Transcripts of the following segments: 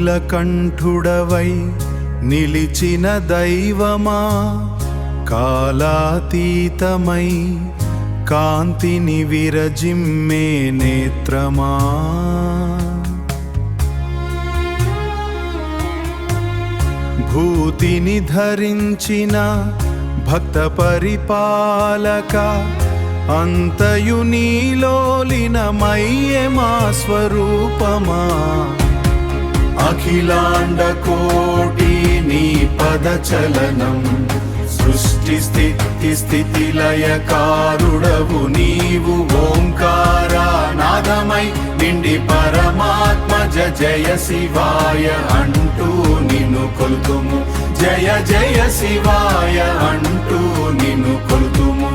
నీలకంఠుడవై నిలిచిన దైవమా, కాలాతీతమై కాంతిని విరజిమ్మే నేత్రమా. భూతిని ధరించిన భక్త పరిపాలక, అంతయు నీలో లీనమయ్యే మా స్వరూపమా. అఖిలాండ కోటి నీ పదచలనం, సృష్టి స్థితి లయకారుడవు నీవు. ఓంకార నాదమై నిండి పరమాత్మ జయ శివాయ అంటూ నిన్ను కొలుతుము. జయ జయ శివాయ అంటూ నిన్ను కొలుతుము.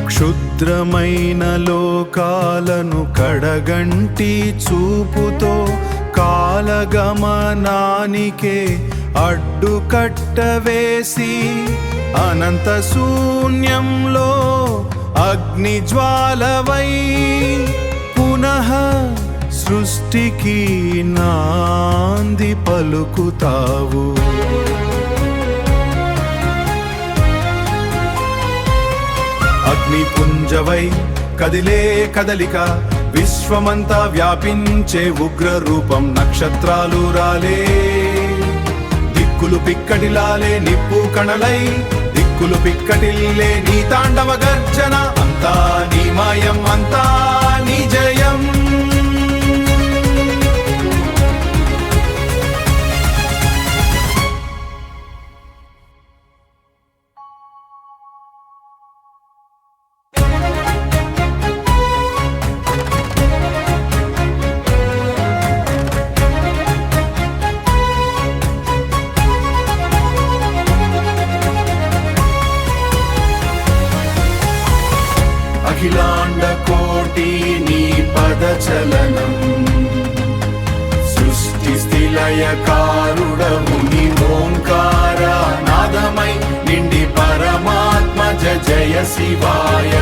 క్షుద్రమైన లోకాలను కడగంటి చూపుతో, కాలగమనానికే అడ్డుకట్ట వేసి, అనంత శూన్యంలో అగ్నిజ్వాలవై పునః సృష్టికి నాంది పలుకుతావు. అగ్నిపుంజవై కదిలే కదలిక, విశ్వమంతా వ్యాపించే ఉగ్ర రూపం. నక్షత్రాలు రాలే, దిక్కులు పిక్కటిలాలే నిప్పు కణలై, దిక్కులు పిక్కటిల్లే నీ తాండవ గర్జన. అంతా నీ మాయం, అంతా నీ జయం. అఖిలాండ కోటి నీ పదచలనం, సృష్టి స్థిలయకారుడవు నీ. ఓంకార నాదమై నిండి పరమాత్మ జయ శివాయ